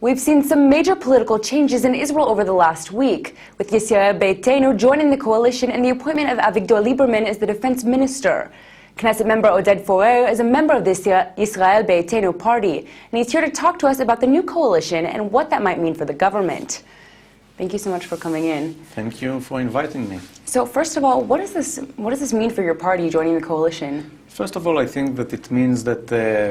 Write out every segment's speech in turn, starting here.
We've seen some major political changes in Israel over the last week, with Yisrael Beiteinu joining the coalition and the appointment of Avigdor Lieberman as the defense minister. Knesset member Oded Forer is a member of the Yisrael Beiteinu party, and he's here to talk to us about the new coalition and what that might mean for the government. Thank you so much for coming in. Thank you for inviting me. So first of all, what does this mean for your party joining the coalition? First of all, I think that it means that,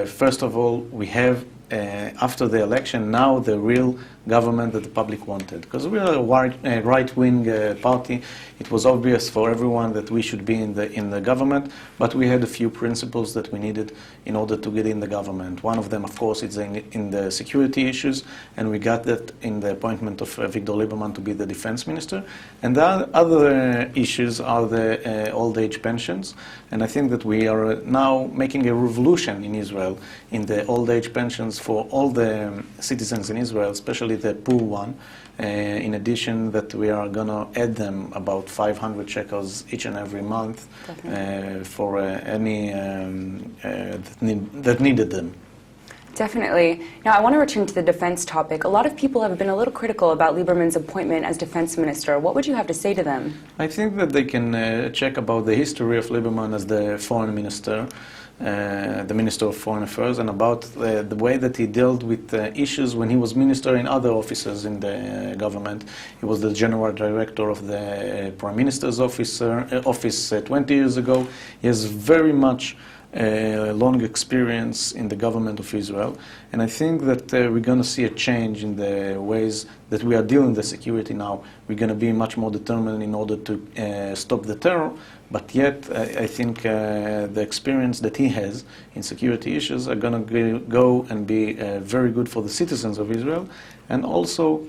first of all, we have, after the election, now the real government that the public wanted. Because we are a right-wing party, it was obvious for everyone that we should be in the government, but we had a few principles that we needed in order to get in the government. One of them, of course, is in the security issues, and we got that in the appointment of Avigdor Lieberman to be the defense minister. And the other issues are the old age pensions, and I think that we are now making a revolution in Israel in the old age pensions for all the citizens in Israel, especially the poor one. In addition, that we are going to add them about 500 shekels each and every month for any that needed them. Definitely. Now, I want to return to the defense topic. A lot of people have been a little critical about Lieberman's appointment as defense minister. What would you have to say to them? I think that they can check about the history of Lieberman as the foreign minister, the Minister of Foreign Affairs, and about the way that he dealt with issues when he was minister in other offices in the government. He was the general director of the Prime Minister's office 20 years ago. He has very much long experience in the government of Israel, and I think that we're going to see a change in the ways that we are dealing with the security now. We're going to be much more determined in order to stop the terror, but yet I think the experience that he has in security issues are going to go and be very good for the citizens of Israel, and also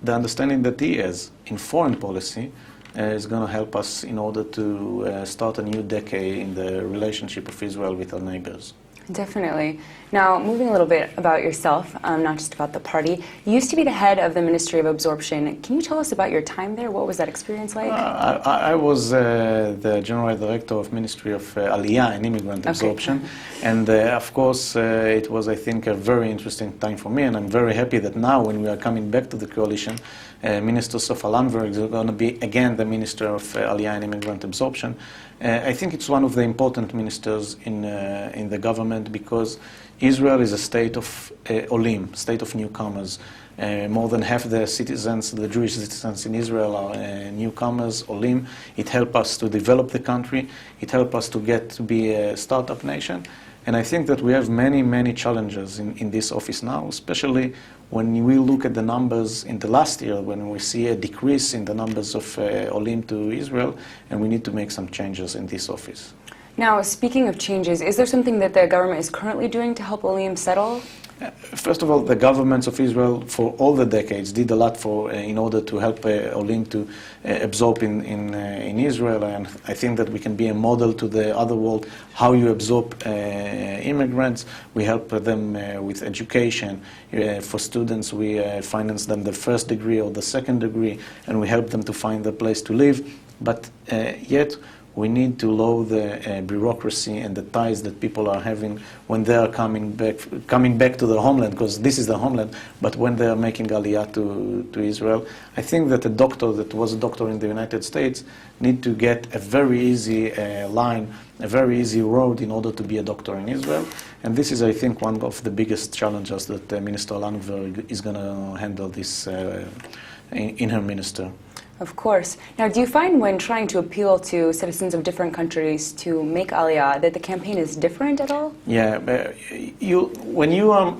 the understanding that he has in foreign policy is going to help us in order to start a new decade in the relationship of Israel with our neighbors. Definitely. Now, moving a little bit about yourself, not just about the party, you used to be the head of the Ministry of Absorption. Can you tell us about your time there? What was that experience like? I was the General Director of Ministry of Aliyah and Immigrant Absorption. And of course, it was, I think, a very interesting time for me. And I'm very happy that now, when we are coming back to the coalition, Minister Sofa Landau is going to be again the Minister of Aliyah and Immigrant Absorption. I think it's one of the important ministers in the government, because Israel is a state of olim, state of newcomers. More than half the citizens, the Jewish citizens in Israel, are newcomers, olim. It helps us to develop the country. It helps us to get to be a startup nation. And I think that we have many, many challenges in this office now, especially when we look at the numbers in the last year, when we see a decrease in the numbers of olim to Israel, and we need to make some changes in this office. Now, speaking of changes, is there something that the government is currently doing to help olim settle? First of all, the governments of Israel for all the decades did a lot in order to help olim to absorb in Israel, and I think that we can be a model to the other world how you absorb immigrants. We help them with education. For students, we finance them the first degree or the second degree, and we help them to find a place to live. But yet, we need to lower the bureaucracy and the ties that people are having when they are coming back to their homeland, because this is their homeland, but when they are making aliyah to Israel. I think that a doctor that was a doctor in the United States need to get a very easy line, a very easy road in order to be a doctor in Israel. And this is, I think, one of the biggest challenges that Minister Landau is going to handle this in her minister. Of course. Now, do you find when trying to appeal to citizens of different countries to make aliyah that the campaign is different at all? Yeah, when you are,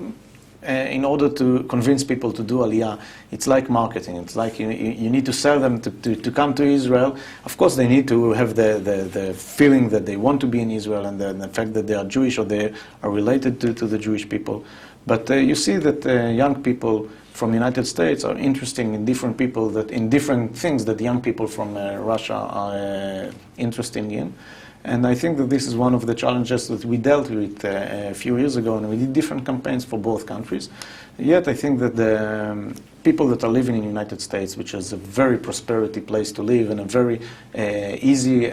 in order to convince people to do aliyah, it's like marketing. It's like you need to sell them to come to Israel. Of course, they need to have the feeling that they want to be in Israel, and the fact that they are Jewish or they are related to the Jewish people. But you see that young people from the United States are interested in different people, that in different things that young people from Russia are interested in. And I think that this is one of the challenges that we dealt with a few years ago, and we did different campaigns for both countries. Yet I think that the people that are living in the United States, which is a very prosperity place to live and a very easy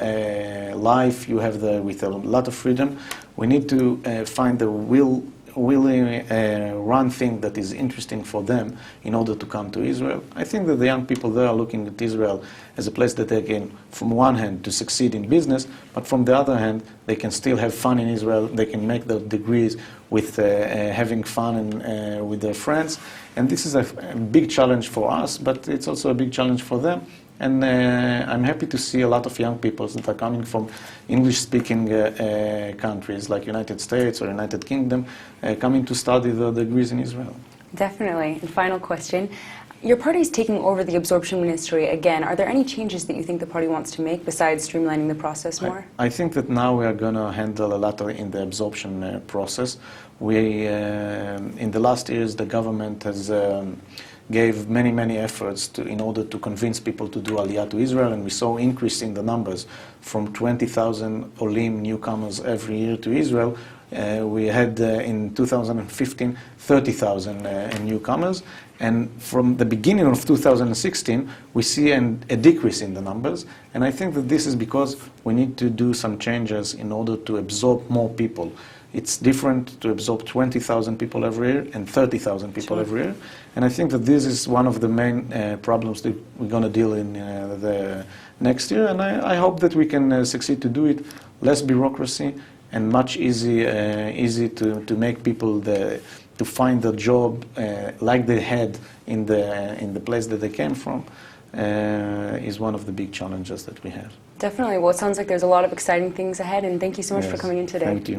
life you have there with a lot of freedom, we need to find the real really run things that is interesting for them in order to come to Israel. I think that the young people there are looking at Israel as a place that they can, from one hand, to succeed in business, but from the other hand, they can still have fun in Israel. They can make their degrees with having fun and with their friends. And this is a big challenge for us, but it's also a big challenge for them. And I'm happy to see a lot of young people that are coming from English-speaking countries like United States or United Kingdom coming to study their degrees in Israel. Definitely. And final question. Your party is taking over the absorption ministry again. Are there any changes that you think the party wants to make besides streamlining the process more? I think that now we are going to handle a lot in the absorption process. We, in the last years, the government has gave many efforts in order to convince people to do Aliyah to Israel, and we saw increase in the numbers from 20,000 Olim newcomers every year to Israel. We had in 2015 30,000 newcomers, and from the beginning of 2016 we see a decrease in the numbers, and I think that this is because we need to do some changes in order to absorb more people. It's different to absorb 20,000 people every year and 30,000 people every year. And I think that this is one of the main problems that we're going to deal in the next year. And I hope that we can succeed to do it. Less bureaucracy and much easy to make people to find a job like they had in the place that they came from is one of the big challenges that we have. Definitely. Well, it sounds like there's a lot of exciting things ahead, and thank you so much for coming in today. Thank you.